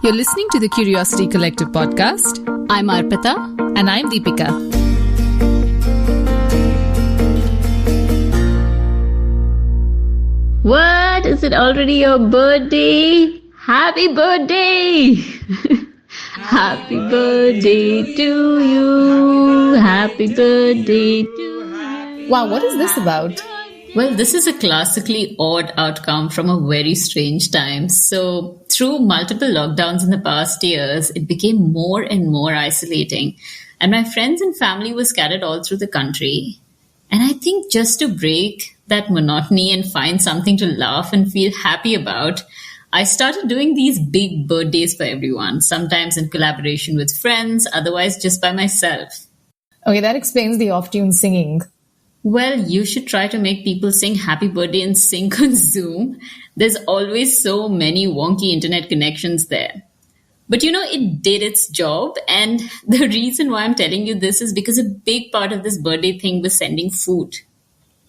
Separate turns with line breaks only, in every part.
You're listening to the Curio-city Collective podcast.
I'm Arpita.
And I'm Deepika.
What? Is it already your birthday? Happy birthday! Happy birthday to you. Happy birthday to you.
Wow, what is this about?
Well, this is a classically odd outcome from a very strange time. So, through multiple lockdowns in the past years, it became more and more isolating. And my friends and family were scattered all through the country. And I think just to break that monotony and find something to laugh and feel happy about, I started doing these big birthdays for everyone, sometimes in collaboration with friends, otherwise just by myself.
Okay, that explains the off-tune singing.
Well, you should try to make people sing happy birthday in sync on Zoom. There's always so many wonky internet connections there. But it did its job. And the reason why I'm telling you this is because a big part of this birthday thing was sending food.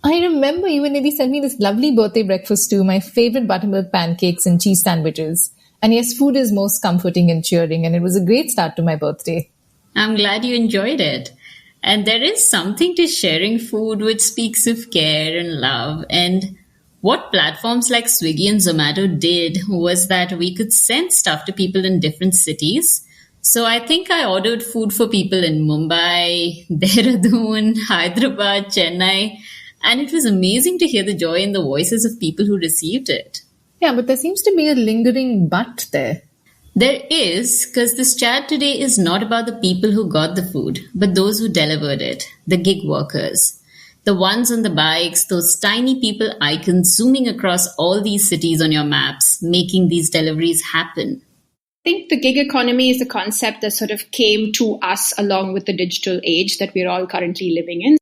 I remember you and Nidhi sent me this lovely birthday breakfast too, my favorite buttermilk pancakes and cheese sandwiches. And yes, food is most comforting and cheering, and it was a great start to my birthday.
I'm glad you enjoyed it. And there is something to sharing food which speaks of care and love. And what platforms like Swiggy and Zomato did was that we could send stuff to people in different cities. So I think I ordered food for people in Mumbai, Dehradun, Hyderabad, Chennai. And it was amazing to hear the joy in the voices of people who received it.
Yeah, but there seems to be a lingering but there.
There is, because this chat today is not about the people who got the food, but those who delivered it, the gig workers. The ones on the bikes, those tiny people icons zooming across all these cities on your maps, making these deliveries happen.
I think the gig economy is a concept that sort of came to us along with the digital age that we're all currently living in.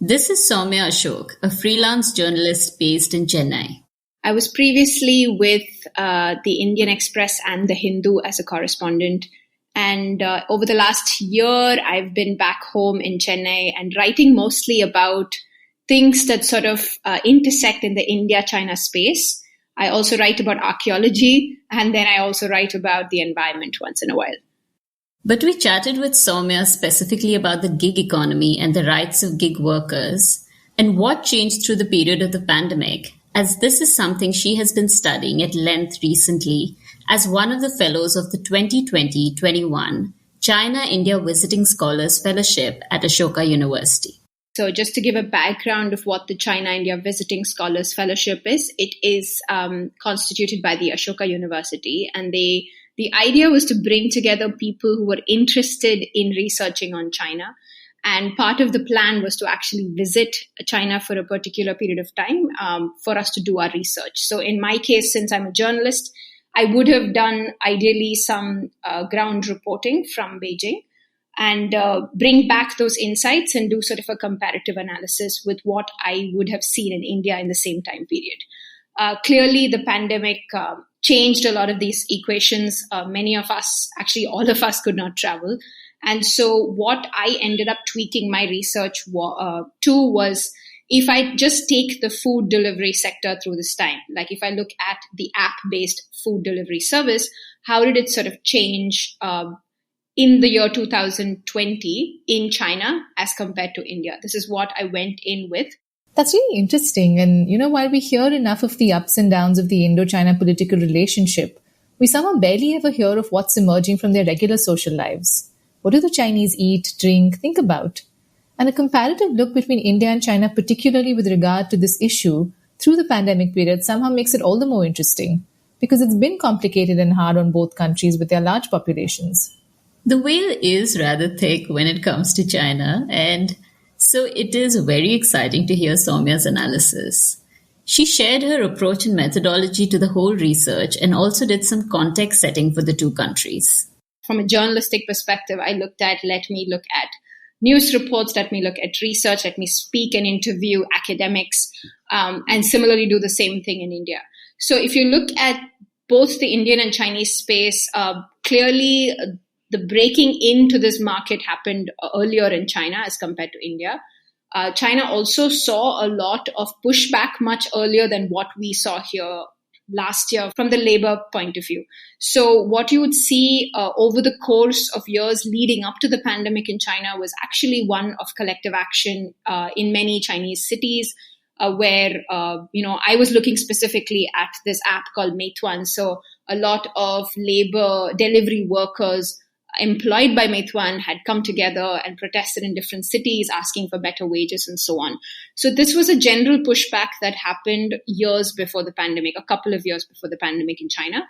This is Sowmiya Ashok, a freelance journalist based in Chennai.
I was previously with the Indian Express and the Hindu as a correspondent. And over the last year, I've been back home in Chennai and writing mostly about things that sort of intersect in the India-China space. I also write about archaeology, and then I also write about the environment once in a while.
But we chatted with Sowmiya specifically about the gig economy and the rights of gig workers and what changed through the period of the pandemic, as this is something she has been studying at length recently as one of the fellows of the 2020-21 China-India Visiting Scholars Fellowship at Ashoka University.
So just to give a background of what the China-India Visiting Scholars Fellowship is, it is constituted by the Ashoka University, and the idea was to bring together people who were interested in researching on China. And part of the plan was to actually visit China for a particular period of time for us to do our research. So in my case, since I'm a journalist, I would have done ideally some ground reporting from Beijing and bring back those insights and do sort of a comparative analysis with what I would have seen in India in the same time period. Clearly, the pandemic changed a lot of these equations. Many of us, actually all of us, could not travel. And so what I ended up tweaking my research to was, if I just take the food delivery sector through this time, like if I look at the app-based food delivery service, how did it sort of change in the year 2020 in China as compared to India? This is what I went in with.
That's really interesting. And, while we hear enough of the ups and downs of the Indo-China political relationship, we somehow barely ever hear of what's emerging from their regular social lives. What do the Chinese eat, drink, think about? And a comparative look between India and China, particularly with regard to this issue through the pandemic period, somehow makes it all the more interesting, because it's been complicated and hard on both countries with their large populations.
The veil is rather thick when it comes to China, and so it is very exciting to hear Sowmiya's analysis. She shared her approach and methodology to the whole research and also did some context setting for the two countries.
From a journalistic perspective, let me look at news reports, let me look at research, let me speak and interview academics, and similarly do the same thing in India. So if you look at both the Indian and Chinese space, clearly the breaking into this market happened earlier in China as compared to India. China also saw a lot of pushback much earlier than what we saw here last year from the labor point of view. So what you would see over the course of years leading up to the pandemic in China was actually one of collective action in many Chinese cities, where I was looking specifically at this app called Meituan. So a lot of labor delivery workers employed by Meituan had come together and protested in different cities asking for better wages and so on. So this was a general pushback that happened years before the pandemic, a couple of years before the pandemic in China.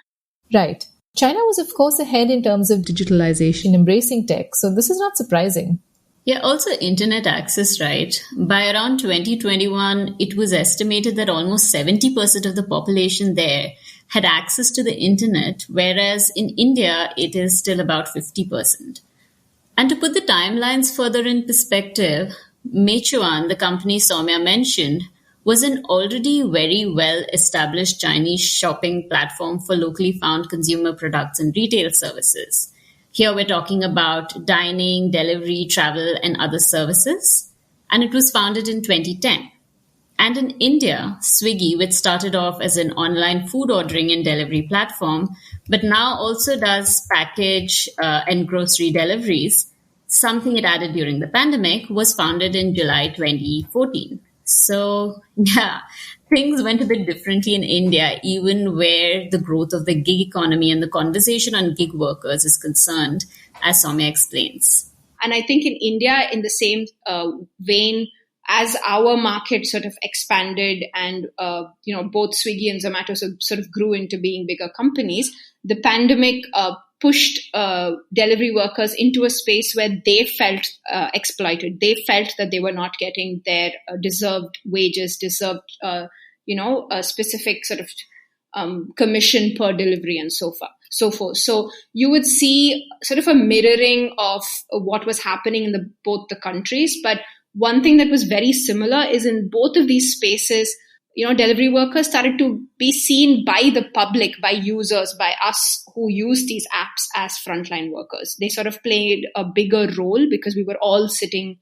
Right. China was, of course, ahead in terms of digitalization, embracing tech. So this is not surprising.
Yeah, also internet access, right? By around 2021, it was estimated that almost 70% of the population there had access to the internet, whereas in India, it is still about 50%. And to put the timelines further in perspective, Meituan, the company Sowmiya mentioned, was an already very well-established Chinese shopping platform for locally found consumer products and retail services. Here we're talking about dining, delivery, travel, and other services. And it was founded in 2010. And in India, Swiggy, which started off as an online food ordering and delivery platform, but now also does package and grocery deliveries, something it added during the pandemic, was founded in July 2014. So, yeah, things went a bit differently in India, even where the growth of the gig economy and the conversation on gig workers is concerned, as Sowmiya explains.
And I think in India, in the same vein, as our market sort of expanded and, both Swiggy and Zomato sort of grew into being bigger companies, the pandemic pushed delivery workers into a space where they felt exploited. They felt that they were not getting their deserved wages, deserved, a specific sort of commission per delivery and so forth. So you would see sort of a mirroring of what was happening in both the countries. But one thing that was very similar is in both of these spaces, delivery workers started to be seen by the public, by users, by us who use these apps as frontline workers. They sort of played a bigger role because we were all sitting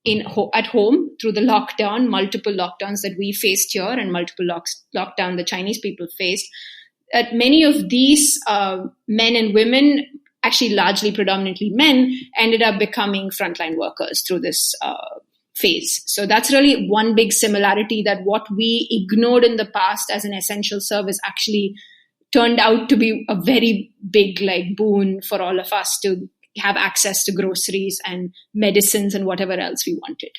at home through the lockdown, multiple lockdowns that we faced here and multiple lockdown the Chinese people faced. Many of these men and women, actually largely predominantly men, ended up becoming frontline workers through this phase. So that's really one big similarity, that what we ignored in the past as an essential service actually turned out to be a very big boon for all of us to have access to groceries and medicines and whatever else we wanted.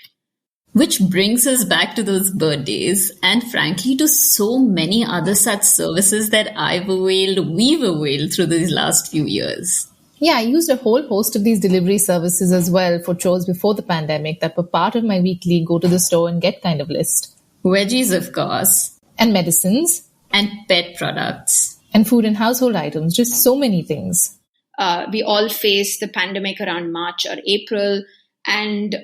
Which brings us back to those birthdays and frankly to so many other such services that we've availed through these last few years.
Yeah, I used a whole host of these delivery services as well for chores before the pandemic that were part of my weekly go to the store and get kind of list.
Veggies, of course.
And medicines.
And pet products.
And food and household items, just so many things.
We all faced the pandemic around March or April. And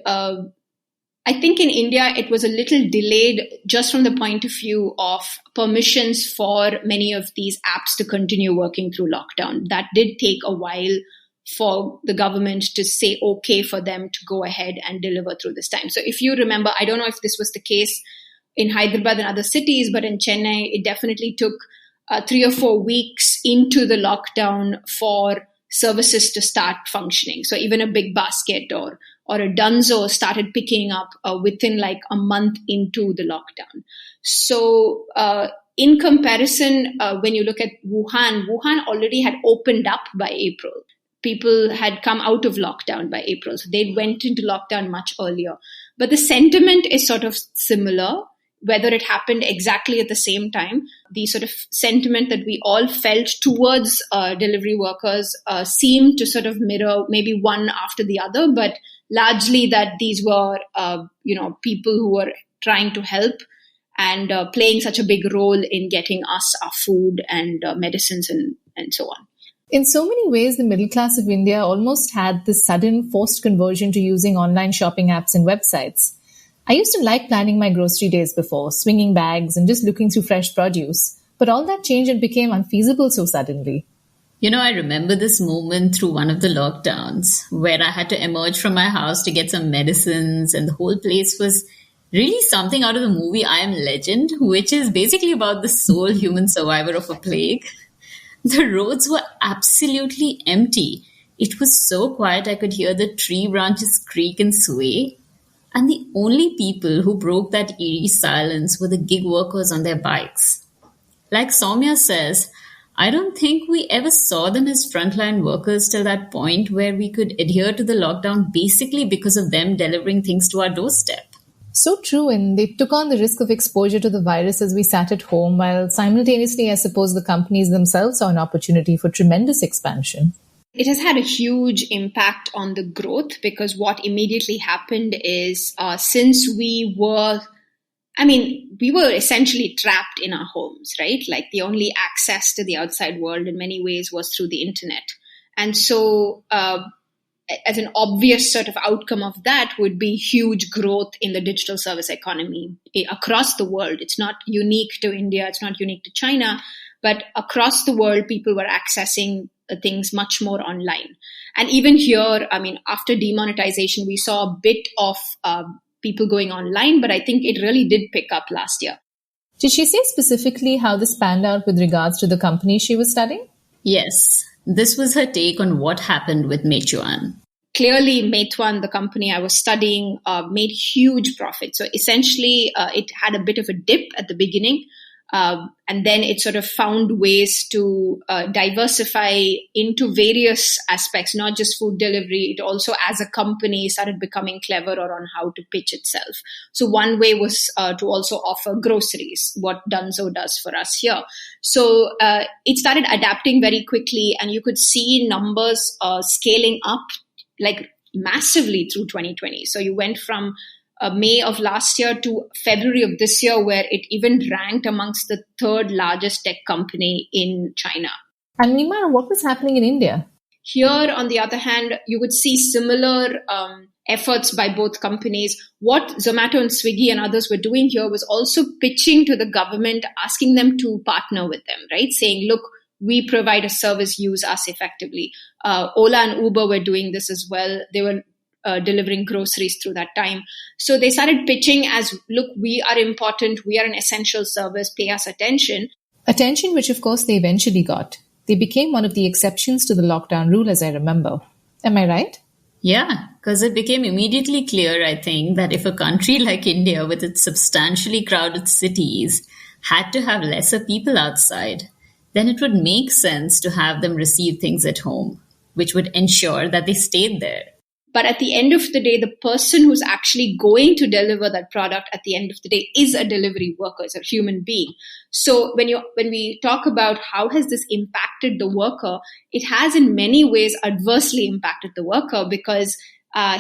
I think in India, it was a little delayed just from the point of view of permissions for many of these apps to continue working through lockdown. That did take a while for the government to say okay for them to go ahead and deliver through this time. So if you remember, I don't know if this was the case in Hyderabad and other cities, but in Chennai, it definitely took 3 or 4 weeks into the lockdown for services to start functioning. So even a big basket or a Dunzo started picking up within a month into the lockdown. So in comparison, when you look at Wuhan already had opened up by April. People had come out of lockdown by April. So they went into lockdown much earlier. But the sentiment is sort of similar. Whether it happened exactly at the same time, the sort of sentiment that we all felt towards delivery workers seemed to sort of mirror maybe one after the other, but largely that these were, people who were trying to help and playing such a big role in getting us our food and medicines and so on.
In so many ways, the middle class of India almost had this sudden forced conversion to using online shopping apps and websites. I used to like planning my grocery days before, swinging bags and just looking through fresh produce. But all that changed and became unfeasible so suddenly.
I remember this moment through one of the lockdowns where I had to emerge from my house to get some medicines and the whole place was Really something out of the movie I Am Legend, which is basically about the sole human survivor of a plague. The roads were absolutely empty. It was so quiet I could hear the tree branches creak and sway. And the only people who broke that eerie silence were the gig workers on their bikes. Like Sowmiya says, I don't think we ever saw them as frontline workers till that point where we could adhere to the lockdown basically because of them delivering things to our doorstep.
So true, and they took on the risk of exposure to the virus as we sat at home, while simultaneously, I suppose, the companies themselves saw an opportunity for tremendous expansion.
It has had a huge impact on the growth because what immediately happened is since we were essentially trapped in our homes, right? Like the only access to the outside world in many ways was through the internet. And so as an obvious sort of outcome of that would be huge growth in the digital service economy across the world. It's not unique to India. It's not unique to China. But across the world, people were accessing things much more online. And even here, after demonetization, we saw a bit of people going online, but I think it really did pick up last year.
Did she say specifically how this panned out with regards to the company she was studying?
Yes, this was her take on what happened with Meituan.
Clearly, Meituan, the company I was studying, made huge profits. So essentially, it had a bit of a dip at the beginning. And then it sort of found ways to diversify into various aspects, not just food delivery. It also, as a company, started becoming cleverer on how to pitch itself. So one way was to also offer groceries, what Dunzo does for us here. So it started adapting very quickly, and you could see numbers scaling up like massively through 2020. So you went from May of last year to February of this year, where it even ranked amongst the third largest tech company in China.
And meanwhile, what was happening in India?
Here, on the other hand, you would see similar efforts by both companies. What Zomato and Swiggy and others were doing here was also pitching to the government, asking them to partner with them, right? Saying, look, we provide a service, use us effectively. Ola and Uber were doing this as well. They were delivering groceries through that time. So they started pitching as, look, we are important, we are an essential service, pay us attention.
Attention, which of course they eventually got. They became one of the exceptions to the lockdown rule, as I remember. Am I right?
Yeah, because it became immediately clear, I think, that if a country like India, with its substantially crowded cities, had to have lesser people outside, then it would make sense to have them receive things at home, which would ensure that they stayed there.
But at the end of the day, the person who's actually going to deliver that product at the end of the day is a delivery worker, is a human being. So when we talk about how has this impacted the worker, it has in many ways adversely impacted the worker because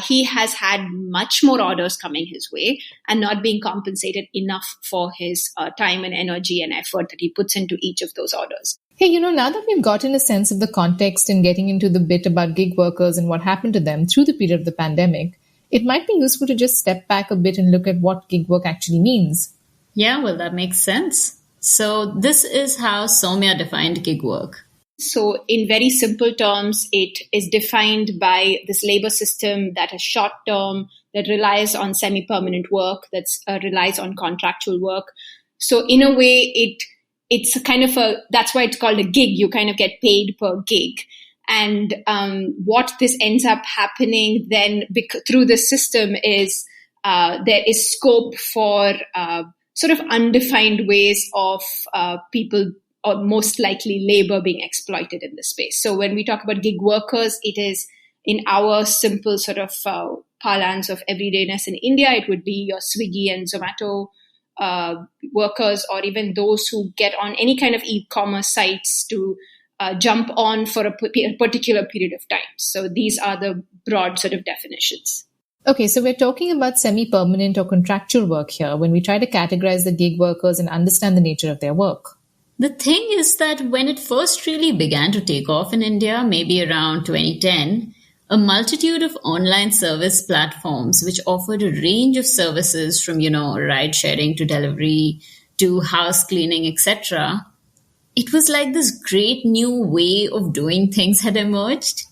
he has had much more orders coming his way and not being compensated enough for his time and energy and effort that he puts into each of those orders.
Hey, now that we've gotten a sense of the context and getting into the bit about gig workers and what happened to them through the period of the pandemic, it might be useful to just step back a bit and look at what gig work actually means.
Yeah, well, that makes sense. So this is how Sowmiya defined gig work.
So in very simple terms, it is defined by this labor system that is short term, that relies on semi-permanent work, that relies on contractual work. So in a way, it's a kind of that's why it's called a gig. You kind of get paid per gig. And what this ends up happening then through the system is there is scope for sort of undefined ways of people, or most likely labor, being exploited in this space. So when we talk about gig workers, it is in our simple sort of parlance of everydayness in India, it would be your Swiggy and Zomato workers, or even those who get on any kind of e-commerce sites to jump on for a particular period of time. So these are the broad sort of definitions.
Okay, so we're talking about semi-permanent or contractual work here when we try to categorize the gig workers and understand the nature of their work.
The thing is that when it first really began to take off in India, maybe around 2010, a multitude of online service platforms which offered a range of services from, ride sharing to delivery to house cleaning, etc. It was like this great new way of doing things had emerged.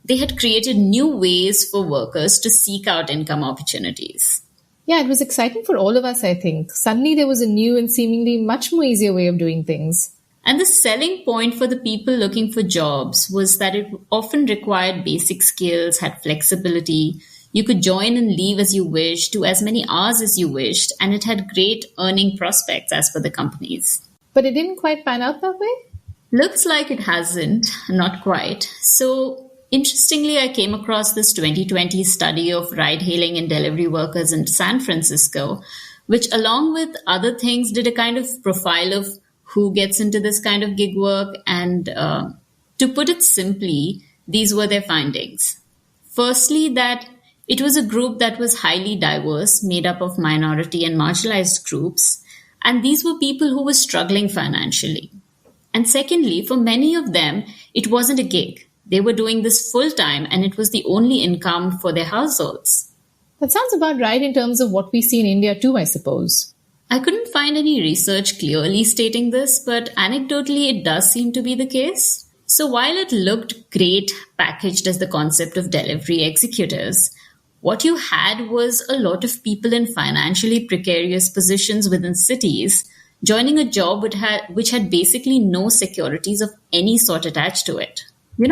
They had created new ways for workers to seek out income opportunities.
Yeah, it was exciting for all of us, I think. Suddenly there was a new and seemingly much more easier way of doing things.
And the selling point for the people looking for jobs was that it often required basic skills, had flexibility. You could join and leave as you wished, do as many hours as you wished, and it had great earning prospects as per the companies.
But it didn't quite pan out that way?
Looks like it hasn't, not quite. So, interestingly, I came across this 2020 study of ride hailing and delivery workers in San Francisco, which, along with other things, did a kind of profile of who gets into this kind of gig work. And to put it simply, these were their findings. Firstly, that it was a group that was highly diverse, made up of minority and marginalized groups, and these were people who were struggling financially. And secondly, for many of them, it wasn't a gig. They were doing this full time and it was the only income for their households.
That sounds about right in terms of what we see in India too, I suppose.
I couldn't find any research clearly stating this, but anecdotally it does seem to be the case. So while it looked great packaged as the concept of delivery executives, what you had was a lot of people in financially precarious positions within cities joining a job which had basically no securities of any sort attached to it.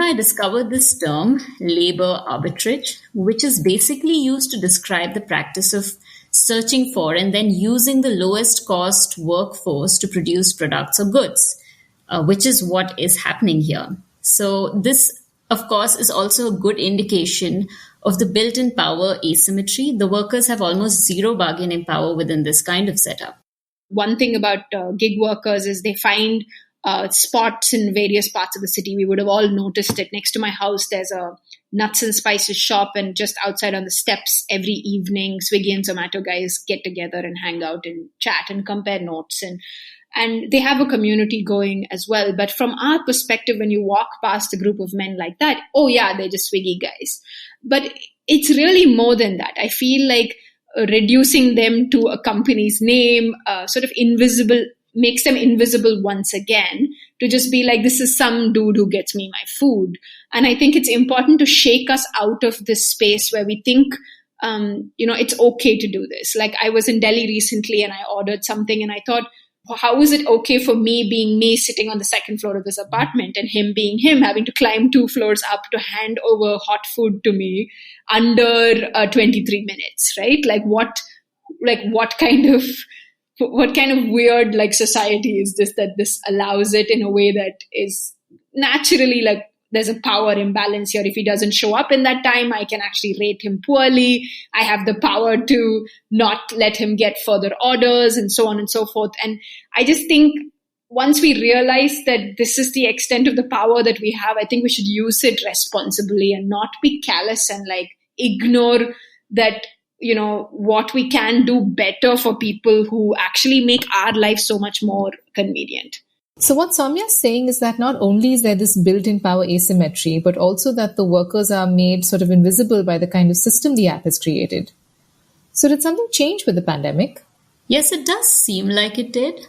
I discovered this term, labor arbitrage, which is basically used to describe the practice of searching for and then using the lowest cost workforce to produce products or goods, which is what is happening here. So this, of course, is also a good indication of the built-in power asymmetry. The workers have almost zero bargaining power within this kind of setup.
One thing about gig workers is they find spots in various parts of the city. We would have all noticed it. Next to my house, there's a nuts and spices shop, and just outside on the steps every evening, Swiggy and Zomato guys get together and hang out and chat and compare notes. And they have a community going as well. But from our perspective, when you walk past a group of men like that, oh yeah, they're just Swiggy guys. But it's really more than that. I feel like reducing them to a company's name, sort of invisible, makes them invisible once again, to just be like, this is some dude who gets me my food. And I think it's important to shake us out of this space where we think, it's okay to do this. Like, I was in Delhi recently and I ordered something and I thought, how is it okay for me being me sitting on the second floor of this apartment and him being him having to climb 2 floors up to hand over hot food to me under 23 minutes, right? What kind of weird society is this, that this allows it in a way that is naturally there's a power imbalance here. If he doesn't show up in that time, I can actually rate him poorly. I have the power to not let him get further orders and so on and so forth. And I just think once we realize that this is the extent of the power that we have, I think we should use it responsibly and not be callous and ignore that, what we can do better for people who actually make our life so much more convenient.
So what Sowmiya is saying is that not only is there this built-in power asymmetry, but also that the workers are made sort of invisible by the kind of system the app has created. So did something change with the pandemic?
Yes, it does seem like it did.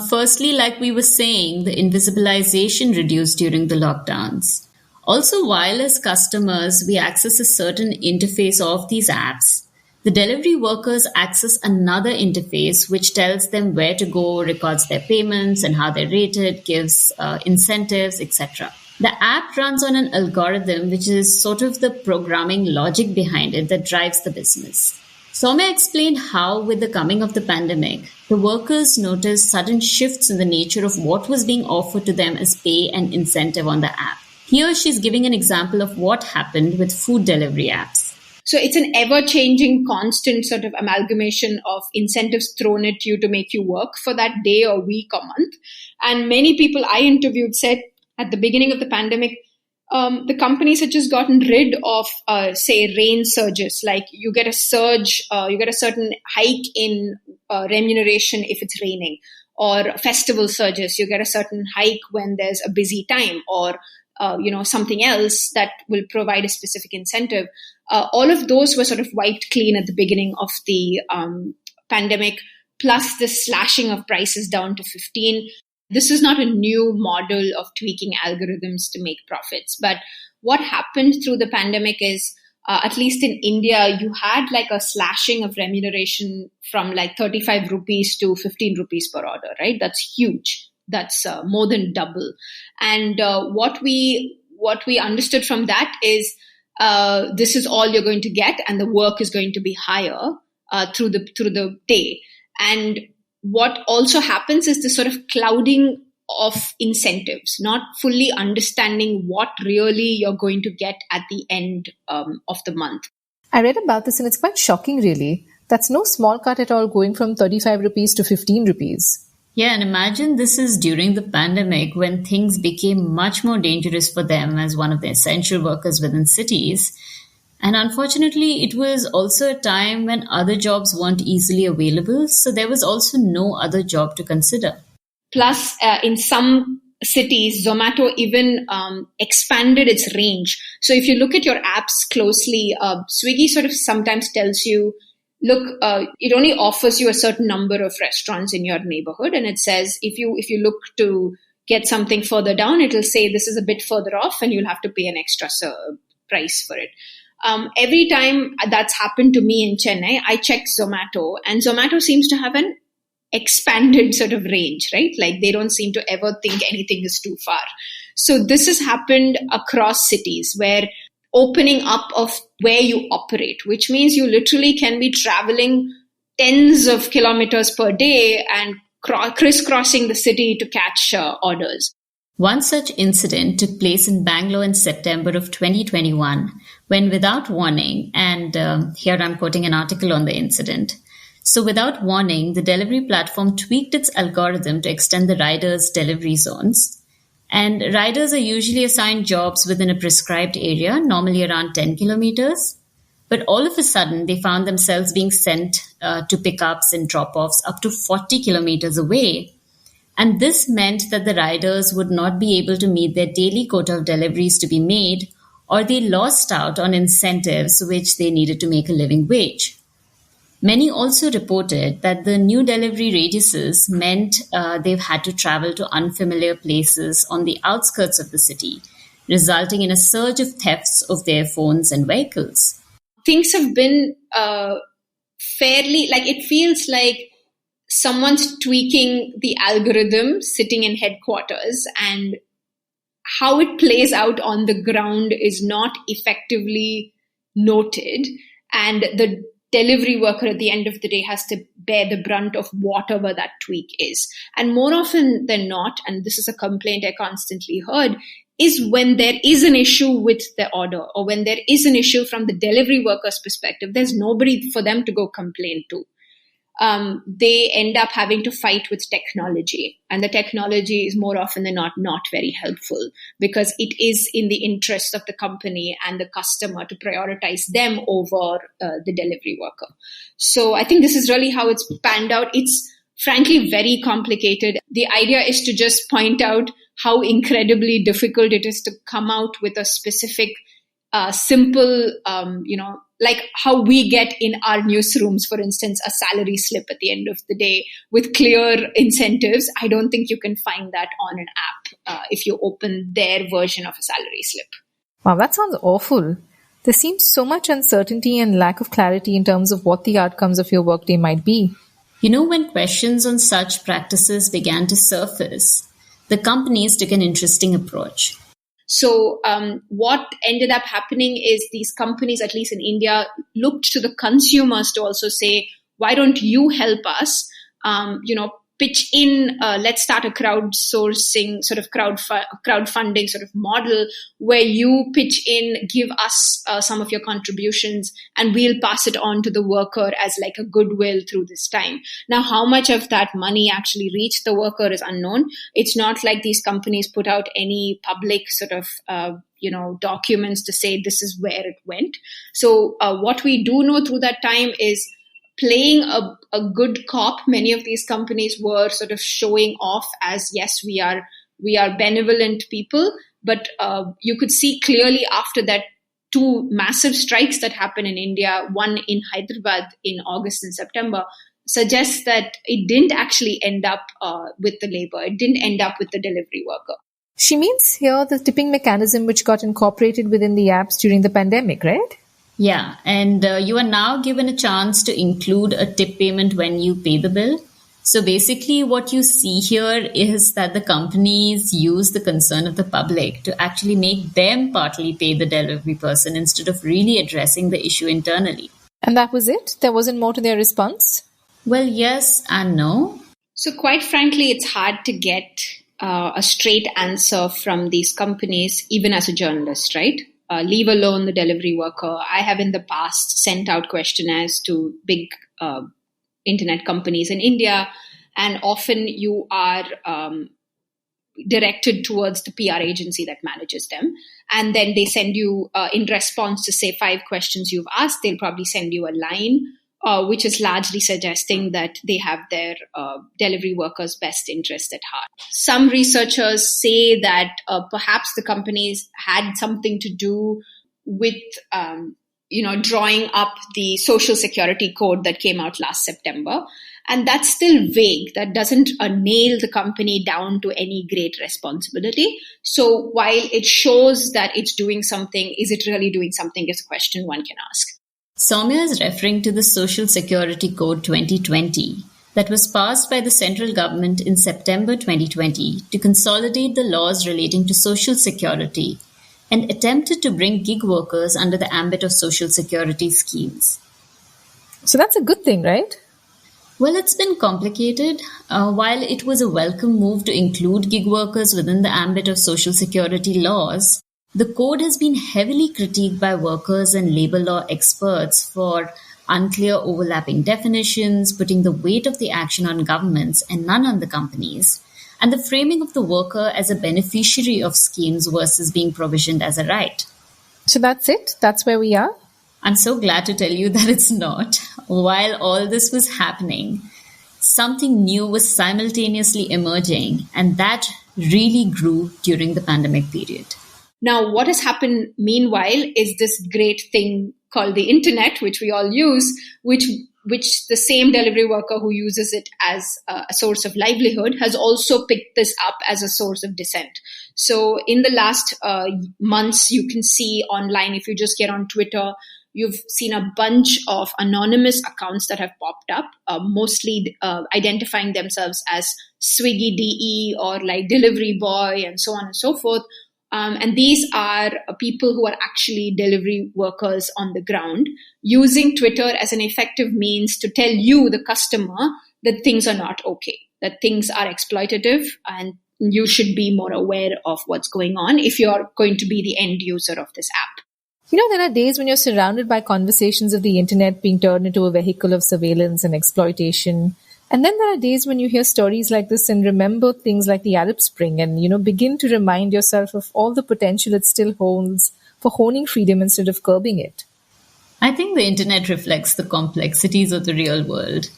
Firstly, like we were saying, the invisibilization reduced during the lockdowns. Also, while as customers, we access a certain interface of these apps, the delivery workers access another interface which tells them where to go, records their payments and how they're rated, gives incentives, etc. The app runs on an algorithm which is sort of the programming logic behind it that drives the business. Sowmiya explained how, with the coming of the pandemic, the workers noticed sudden shifts in the nature of what was being offered to them as pay and incentive on the app. Here she's giving an example of what happened with food delivery apps.
So it's an ever-changing, constant sort of amalgamation of incentives thrown at you to make you work for that day or week or month. And many people I interviewed said at the beginning of the pandemic, the companies had just gotten rid of, say, rain surges. Like you get a surge, you get a certain hike in remuneration if it's raining, or festival surges. You get a certain hike when there's a busy time, or something else that will provide a specific incentive. All of those were sort of wiped clean at the beginning of the pandemic, plus the slashing of prices down to 15. This is not a new model of tweaking algorithms to make profits. But what happened through the pandemic is at least in India, you had like a slashing of remuneration from like 35 rupees to 15 rupees per order, right? That's huge. That's more than double. And what we understood from that is this is all you're going to get, and the work is going to be higher through the day. And what also happens is this sort of clouding of incentives, not fully understanding what really you're going to get at the end of the month.
I read about this and it's quite shocking, really. That's no small cut at all, going from 35 rupees to 15 rupees.
Yeah, and imagine this is during the pandemic when things became much more dangerous for them as one of the essential workers within cities. And unfortunately, it was also a time when other jobs weren't easily available, so there was also no other job to consider.
Plus, in some cities, Zomato even expanded its range. So if you look at your apps closely, Swiggy sort of sometimes tells you, look, it only offers you a certain number of restaurants in your neighborhood. And it says, if you look to get something further down, it'll say this is a bit further off and you'll have to pay an extra price for it. Every time that's happened to me in Chennai, I check Zomato, and Zomato seems to have an expanded sort of range, right? Like they don't seem to ever think anything is too far. So this has happened across cities, where opening up of where you operate, which means you literally can be traveling tens of kilometers per day and crisscrossing the city to catch orders.
One such incident took place in Bangalore in September of 2021, when without warning, and here I'm quoting an article on the incident. So without warning, the delivery platform tweaked its algorithm to extend the riders' delivery zones. And riders are usually assigned jobs within a prescribed area, normally around 10 kilometers. But all of a sudden, they found themselves being sent to pickups and drop-offs up to 40 kilometers away. And this meant that the riders would not be able to meet their daily quota of deliveries to be made, or they lost out on incentives which they needed to make a living wage. Many also reported that the new delivery radiuses meant they've had to travel to unfamiliar places on the outskirts of the city, resulting in a surge of thefts of their phones and vehicles.
Things have been fairly, like it feels like someone's tweaking the algorithm sitting in headquarters, and how it plays out on the ground is not effectively noted. And the delivery worker at the end of the day has to bear the brunt of whatever that tweak is. And more often than not, and this is a complaint I constantly heard, is when there is an issue with the order, or when there is an issue from the delivery worker's perspective, there's nobody for them to go complain to. They end up having to fight with technology, and the technology is more often than not very helpful, because it is in the interest of the company and the customer to prioritize them over the delivery worker. So I think this is really how it's panned out. It's frankly very complicated. The idea is to just point out how incredibly difficult it is to come out with a specific simple, like how we get in our newsrooms, for instance, a salary slip at the end of the day with clear incentives. I don't think you can find that on an app if you open their version of a salary slip.
Wow, that sounds awful. There seems so much uncertainty and lack of clarity in terms of what the outcomes of your workday might be.
You know, when questions on such practices began to surface, the companies took an interesting approach.
So what ended up happening is these companies, at least in India, looked to the consumers to also say, why don't you help us, pitch in, let's start a crowdsourcing, sort of crowdfunding sort of model where you pitch in, give us some of your contributions, and we'll pass it on to the worker as like a goodwill through this time. Now, how much of that money actually reached the worker is unknown. It's not like these companies put out any public sort of documents to say this is where it went. So what we do know through that time is playing a good cop. Many of these companies were sort of showing off as, yes, we are benevolent people. But you could see clearly after that two massive strikes that happened in India, one in Hyderabad in August and September, suggests that it didn't actually end up with the labor. It didn't end up with the delivery worker.
She means here the tipping mechanism which got incorporated within the apps during the pandemic, right?
Yeah, and you are now given a chance to include a tip payment when you pay the bill. So basically, what you see here is that the companies use the concern of the public to actually make them partly pay the delivery person instead of really addressing the issue internally.
And that was it? There wasn't more to their response?
Well, yes and no.
So, quite frankly, it's hard to get a straight answer from these companies, even as a journalist, right? Leave alone the delivery worker. I have in the past sent out questionnaires to big internet companies in India, and often you are directed towards the PR agency that manages them. And then they send you, in response to, say, 5 questions you've asked, they'll probably send you a line, which is largely suggesting that they have their delivery workers' best interest at heart. Some researchers say that perhaps the companies had something to do with drawing up the Social Security Code that came out last September. And that's still vague. That doesn't nail the company down to any great responsibility. So while it shows that it's doing something, is it really doing something is a question one can ask.
Sowmiya is referring to the Social Security Code 2020 that was passed by the central government in September 2020 to consolidate the laws relating to social security and attempted to bring gig workers under the ambit of social security schemes.
So that's a good thing, right?
Well, it's been complicated. While it was a welcome move to include gig workers within the ambit of social security laws, the code has been heavily critiqued by workers and labor law experts for unclear overlapping definitions, putting the weight of the action on governments and none on the companies, and the framing of the worker as a beneficiary of schemes versus being provisioned as a right.
So that's it? That's where we are?
I'm so glad to tell you that it's not. While all this was happening, something new was simultaneously emerging, and that really grew during the pandemic period.
Now, what has happened meanwhile is this great thing called the internet, which we all use, which the same delivery worker who uses it as a source of livelihood has also picked this up as a source of dissent. So in the last months, you can see online, if you just get on Twitter, you've seen a bunch of anonymous accounts that have popped up, mostly identifying themselves as Swiggy DE or like delivery boy and so on and so forth. And these are people who are actually delivery workers on the ground, using Twitter as an effective means to tell you, the customer, that things are not okay, that things are exploitative, and you should be more aware of what's going on if you're going to be the end user of this app.
You know, there are days when you're surrounded by conversations of the internet being turned into a vehicle of surveillance and exploitation. And then there are days when you hear stories like this and remember things like the Arab Spring and, begin to remind yourself of all the potential it still holds for honing freedom instead of curbing it.
I think the internet reflects the complexities of the real world,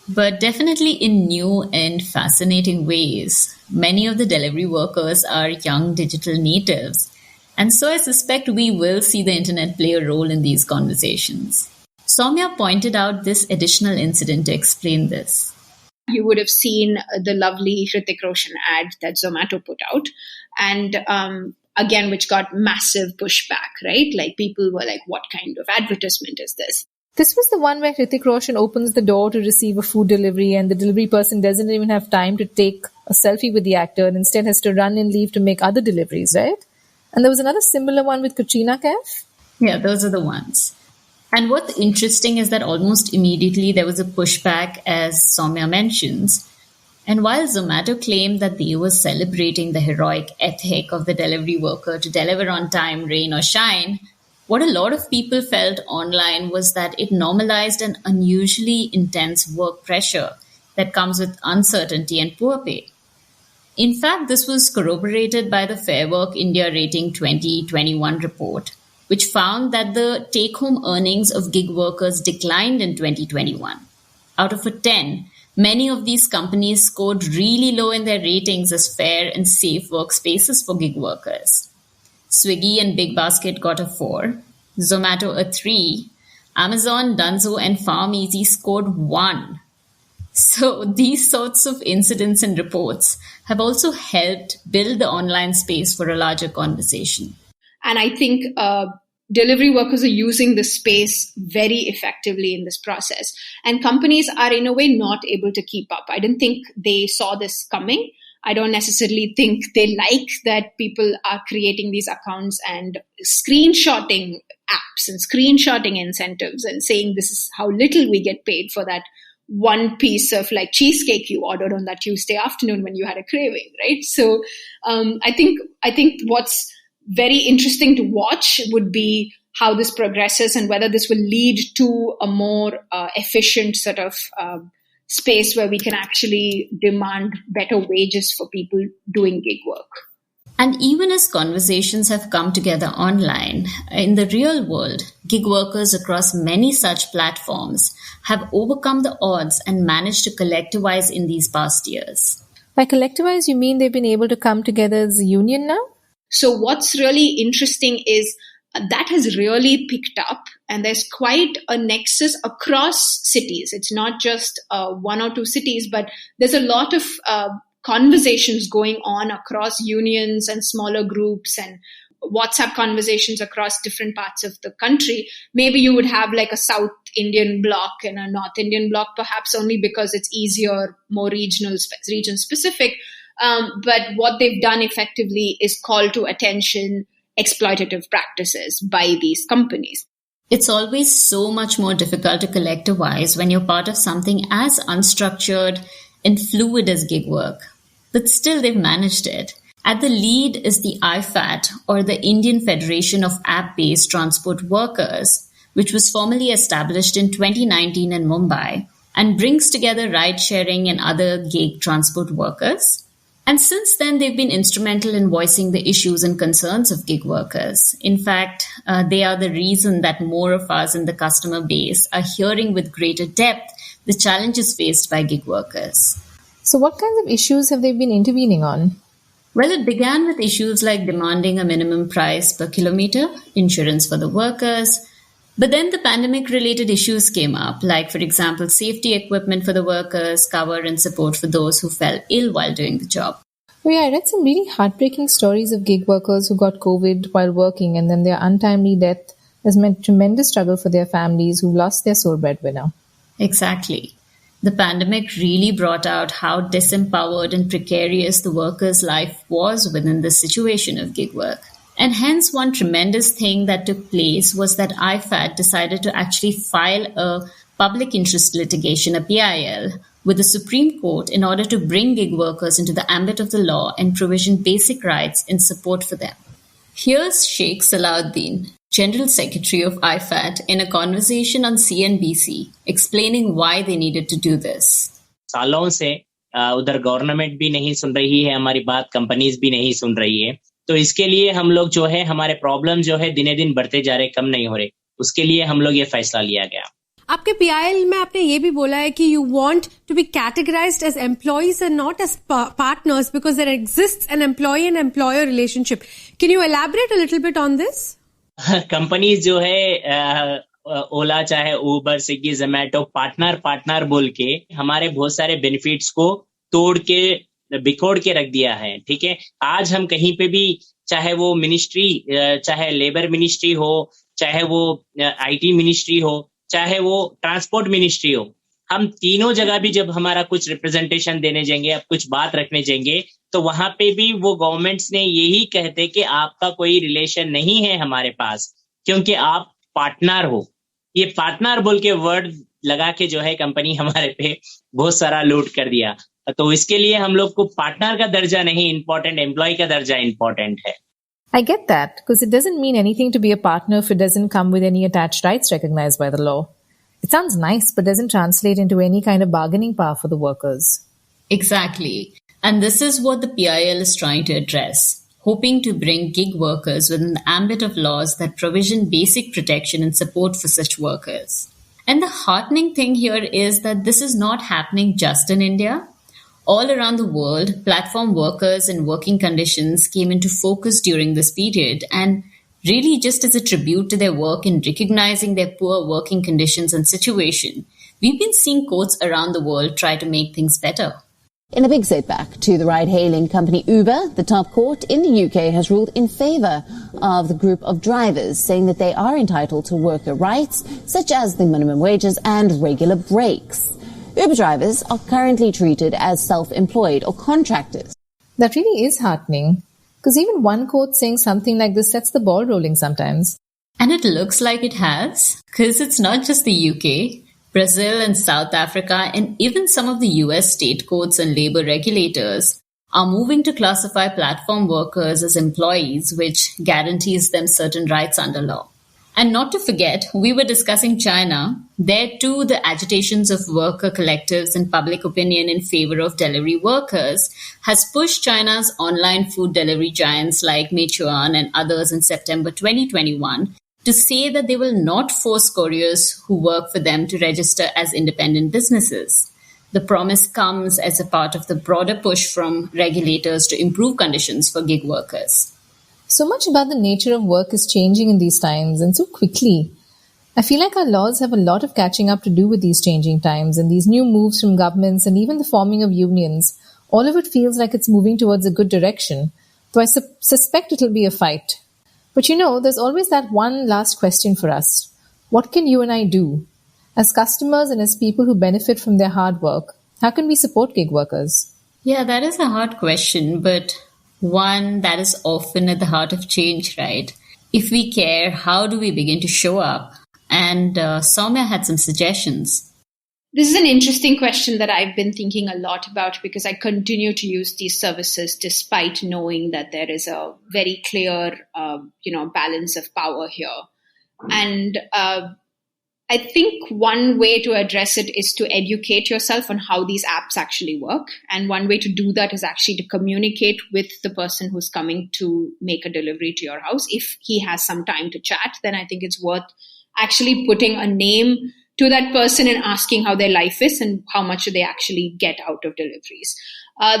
but definitely in new and fascinating ways. Many of the delivery workers are young digital natives, and so I suspect we will see the internet play a role in these conversations. Sowmiya pointed out this additional incident to explain this.
You would have seen the lovely Hrithik Roshan ad that Zomato put out, and again, which got massive pushback, right? Like people were like, what kind of advertisement is this?
This was the one where Hrithik Roshan opens the door to receive a food delivery and the delivery person doesn't even have time to take a selfie with the actor and instead has to run and leave to make other deliveries, right? And there was another similar one with Katrina Kaif.
Yeah, those are the ones. And what's interesting is that almost immediately there was a pushback, as Sowmiya mentions. And while Zomato claimed that they were celebrating the heroic ethic of the delivery worker to deliver on time, rain or shine, what a lot of people felt online was that it normalized an unusually intense work pressure that comes with uncertainty and poor pay. In fact, this was corroborated by the Fair Work India Rating 2021 report, which found that the take-home earnings of gig workers declined in 2021. Out of a 10, many of these companies scored really low in their ratings as fair and safe workspaces for gig workers. Swiggy and Big Basket got a 4, Zomato a 3, Amazon, Dunzo and PharmEasy scored 1. So these sorts of incidents and reports have also helped build the online space for a larger conversation.
And I think delivery workers are using the space very effectively in this process. And companies are in a way not able to keep up. I didn't think they saw this coming. I don't necessarily think they like that people are creating these accounts and screenshotting apps and screenshotting incentives and saying this is how little we get paid for that one piece of like cheesecake you ordered on that Tuesday afternoon when you had a craving, right? So I think what's very interesting to watch would be how this progresses and whether this will lead to a more efficient sort of space where we can actually demand better wages for people doing gig work.
And even as conversations have come together online, in the real world, gig workers across many such platforms have overcome the odds and managed to collectivize in these past years.
By collectivize, you mean they've been able to come together as a union now?
So what's really interesting is that has really picked up, and there's quite a nexus across cities. It's not just one or two cities, but there's a lot of conversations going on across unions and smaller groups and WhatsApp conversations across different parts of the country. Maybe you would have like a South Indian block and a North Indian block, perhaps only because it's easier, more region specific. But what they've done effectively is call to attention exploitative practices by these companies.
It's always so much more difficult to collectivize when you're part of something as unstructured and fluid as gig work. But still, they've managed it. At the lead is the IFAT, or the Indian Federation of App-Based Transport Workers, which was formally established in 2019 in Mumbai and brings together ride-sharing and other gig transport workers. And since then, they've been instrumental in voicing the issues and concerns of gig workers. In fact, they are the reason that more of us in the customer base are hearing with greater depth the challenges faced by gig workers.
So what kinds of issues have they been intervening on?
Well, it began with issues like demanding a minimum price per kilometer, insurance for the workers. But then the pandemic-related issues came up, like, for example, safety equipment for the workers, cover and support for those who fell ill while doing the job.
Oh yeah, I read some really heartbreaking stories of gig workers who got COVID while working, and then their untimely death has meant tremendous struggle for their families who lost their sole breadwinner.
Exactly. The pandemic really brought out how disempowered and precarious the worker's life was within the situation of gig work. And hence, one tremendous thing that took place was that IFAT decided to actually file a public interest litigation, a PIL, with the Supreme Court in order to bring gig workers into the ambit of the law and provision basic rights in support for them. Here's Sheikh Salahuddin, General Secretary of IFAT, in a conversation on CNBC, explaining why they needed to do this.
सालों से उधर government भी नहीं सुन रही है हमारी बात, companies भी नहीं सुन रही है, तो इसके लिए हम लोग जो है हमारे प्रॉब्लम जो है दिने दिन बढ़ते जा रहे, कम नहीं हो रहे, उसके लिए हम लोग ये फैसला लिया गया.
आपके पीआईएल में आपने ये भी बोला है कि you want to be categorized as employees and not as partners because there exists an employee and employer relationship. Can you elaborate a little bit on this?
Companies जो है ओला चाहे उबर स्विगी जोमेटो पार्टनर बोल के हमारे बहुत सारे बेनिफिट्स को तोड़ के बिखोड़ के रख दिया है. ठीक है, आज हम कहीं पे भी चाहे वो मिनिस्ट्री, चाहे लेबर मिनिस्ट्री हो, चाहे वो आईटी मिनिस्ट्री हो, चाहे वो ट्रांसपोर्ट मिनिस्ट्री हो, हम तीनों जगह भी जब हमारा कुछ रिप्रेजेंटेशन देने जाएंगे, अब कुछ बात रखने जाएंगे, तो वहां पे भी वो गवर्नमेंट्स ने यही कहते कि आपका कोई रिलेशन नहीं है हमारे पास क्योंकि आप पार्टनर हो. ये पार्टनर बोल के वर्ड लगा के जो है कंपनी हमारे पे बहुत सारा लूट कर दिया. तो इसके लिए हम लोग को पार्टनर का दर्जा नहीं इम्पोर्टेंट, एम्प्लॉय का दर्जा इम्पोर्टेंट है.
I get that, because it doesn't mean anything to be a partner if it doesn't come with any attached rights recognized by the law. It sounds nice, but doesn't translate into any kind of bargaining power for the workers.
Exactly. And this is what the PIL is trying to address, hoping to bring gig workers within the ambit of laws that provision basic protection and support for such workers. And the heartening thing here is that this is not happening just in India. All around the world, platform workers and working conditions came into focus during this period, and really just as a tribute to their work in recognizing their poor working conditions and situation, we've been seeing courts around the world try to make things better.
In a big setback to the ride-hailing company Uber, the top court in the UK has ruled in favour of the group of drivers, saying that they are entitled to worker rights, such as the minimum wages and regular breaks. Uber drivers are currently treated as self-employed or contractors.
That really is heartening, because even one quote saying something like this sets the ball rolling sometimes.
And it looks like it has, because it's not just the UK. Brazil and South Africa and even some of the US state courts and labor regulators are moving to classify platform workers as employees, which guarantees them certain rights under law. And not to forget, we were discussing China. There too, the agitations of worker collectives and public opinion in favor of delivery workers has pushed China's online food delivery giants like Meituan and others in September 2021 to say that they will not force couriers who work for them to register as independent businesses. The promise comes as a part of the broader push from regulators to improve conditions for gig workers.
So much about the nature of work is changing in these times, and so quickly. I feel like our laws have a lot of catching up to do with these changing times and these new moves from governments and even the forming of unions. All of it feels like it's moving towards a good direction, though I suspect it'll be a fight. But there's always that one last question for us. What can you and I do? As customers and as people who benefit from their hard work, how can we support gig workers?
Yeah, that is a hard question, but one that is often at the heart of change, right? If we care, how do we begin to show up? And Sowmiya had some suggestions.
This is an interesting question that I've been thinking a lot about because I continue to use these services despite knowing that there is a very clear, balance of power here. And I think one way to address it is to educate yourself on how these apps actually work. And one way to do that is actually to communicate with the person who's coming to make a delivery to your house. If he has some time to chat, then I think it's worth actually putting a name to that person and asking how their life is and how much they actually get out of deliveries.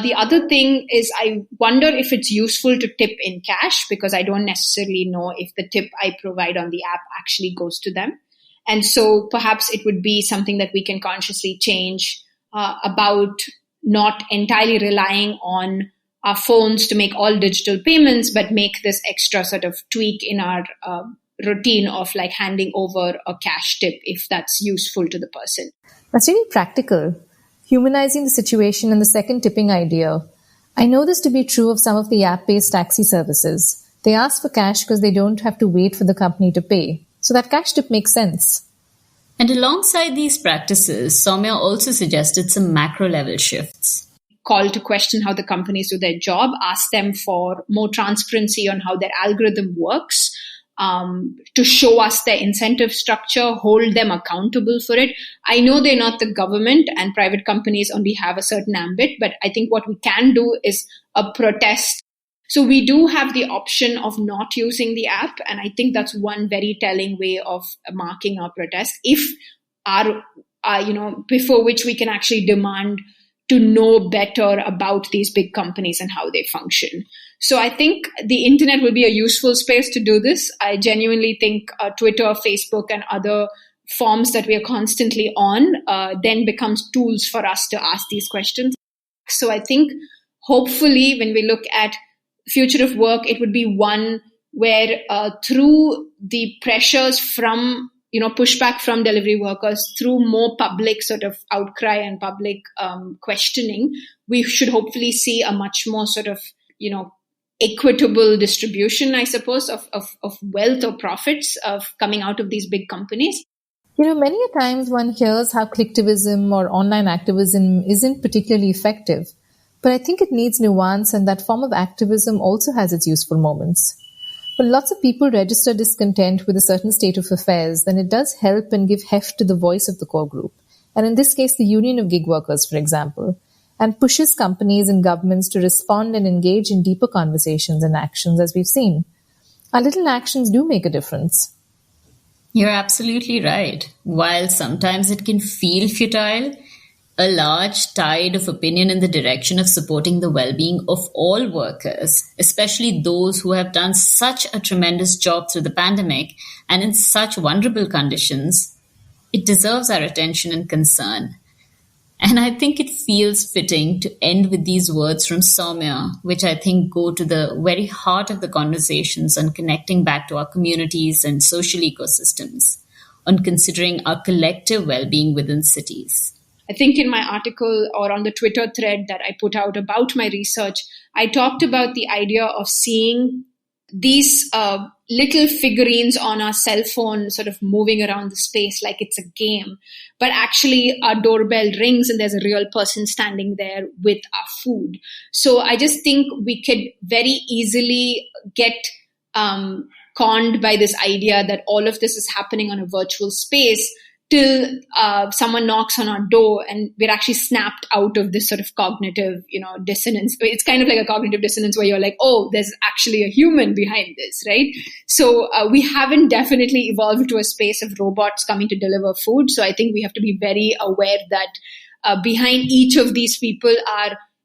The other thing is I wonder if it's useful to tip in cash because I don't necessarily know if the tip I provide on the app actually goes to them. And so perhaps it would be something that we can consciously change about not entirely relying on our phones to make all digital payments, but make this extra sort of tweak in our routine of like handing over a cash tip if that's useful to the person.
That's really practical. Humanizing the situation and the second tipping idea. I know this to be true of some of the app-based taxi services. They ask for cash because they don't have to wait for the company to pay. So that cash tip makes sense.
And alongside these practices, Sowmiya also suggested some macro-level shifts.
Call to question how the companies do their job, ask them for more transparency on how their algorithm works, to show us their incentive structure, hold them accountable for it. I know they're not the government and private companies only have a certain ambit, but I think what we can do is a protest. So we do have the option of not using the app. And I think that's one very telling way of marking our protest. If before which we can actually demand to know better about these big companies and how they function. So I think the internet will be a useful space to do this. I genuinely think Twitter, Facebook, and other forms that we are constantly on then becomes tools for us to ask these questions. So I think hopefully when we look at future of work, it would be one where through the pressures from pushback from delivery workers, through more public sort of outcry and public questioning, we should hopefully see a much more sort of, equitable distribution, I suppose, of wealth or profits of coming out of these big companies.
Many a times one hears how clicktivism or online activism isn't particularly effective, but I think it needs nuance, and that form of activism also has its useful moments. When lots of people register discontent with a certain state of affairs, then it does help and give heft to the voice of the core group, and in this case the Union of Gig Workers, for example, and pushes companies and governments to respond and engage in deeper conversations and actions, as we've seen. Our little actions do make a difference.
You're absolutely right. While sometimes it can feel futile, a large tide of opinion in the direction of supporting the well-being of all workers, especially those who have done such a tremendous job through the pandemic and in such vulnerable conditions, it deserves our attention and concern. And I think it feels fitting to end with these words from Sowmiya, which I think go to the very heart of the conversations on connecting back to our communities and social ecosystems, on considering our collective well-being within cities.
I think in my article or on the Twitter thread that I put out about my research, I talked about the idea of seeing these little figurines on our cell phone sort of moving around the space like it's a game. But actually our doorbell rings and there's a real person standing there with our food. So I just think we could very easily get conned by this idea that all of this is happening on a virtual space till someone knocks on our door and we're actually snapped out of this sort of cognitive, dissonance. It's kind of like a cognitive dissonance where you're like, oh, there's actually a human behind this, right? So we haven't definitely evolved to a space of robots coming to deliver food. So I think we have to be very aware that behind each of these people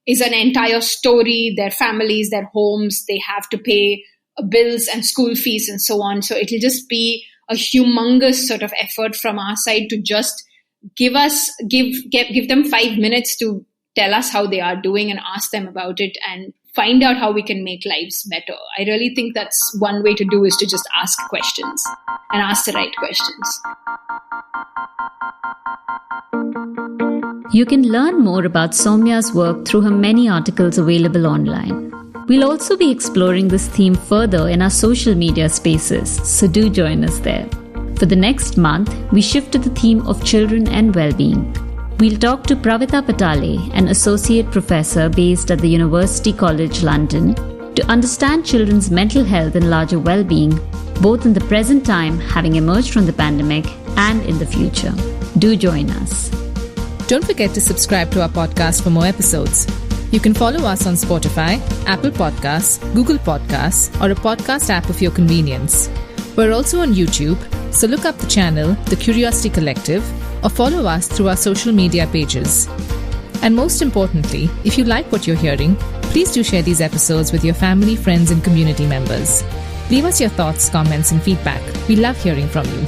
is an entire story, their families, their homes, they have to pay bills and school fees and so on. So it'll just be a humongous sort of effort from our side to just give them 5 minutes to tell us how they are doing and ask them about it and find out how we can make lives better. I really think that's one way to do is to just ask questions and ask the right questions.
You can learn more about Sowmiya's work through her many articles available online. We'll also be exploring this theme further in our social media spaces, so do join us there. For the next month, we shift to the theme of children and well-being. We'll talk to Pravita Patale, an associate professor based at the University College London, to understand children's mental health and larger well-being, both in the present time, having emerged from the pandemic, and in the future. Do join us.
Don't forget to subscribe to our podcast for more episodes. You can follow us on Spotify, Apple Podcasts, Google Podcasts, or a podcast app of your convenience. We're also on YouTube, so look up the channel, The Curio-city Collective, or follow us through our social media pages. And most importantly, if you like what you're hearing, please do share these episodes with your family, friends, and community members. Leave us your thoughts, comments, and feedback. We love hearing from you.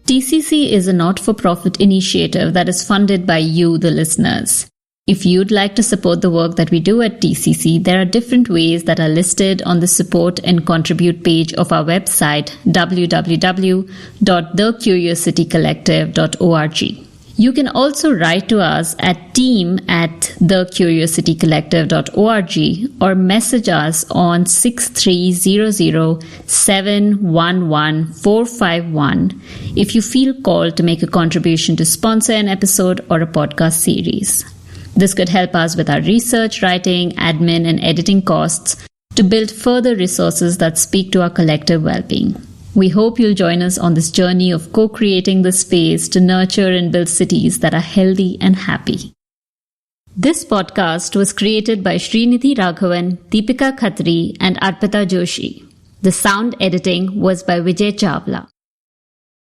TCC is a not-for-profit initiative that is funded by you, the listeners. If you'd like to support the work that we do at TCC, there are different ways that are listed on the support and contribute page of our website, www.thecurio-citycollective.org. You can also write to us at team@thecurio-citycollective.org or message us on 6300711451 if you feel called to make a contribution to sponsor an episode or a podcast series. This could help us with our research, writing, admin, and editing costs to build further resources that speak to our collective well-being. We hope you'll join us on this journey of co-creating the space to nurture and build cities that are healthy and happy. This podcast was created by Srinidhi Raghavan, Deepika Khatri, and Arpita Joshi. The sound editing was by Vijay Chawla.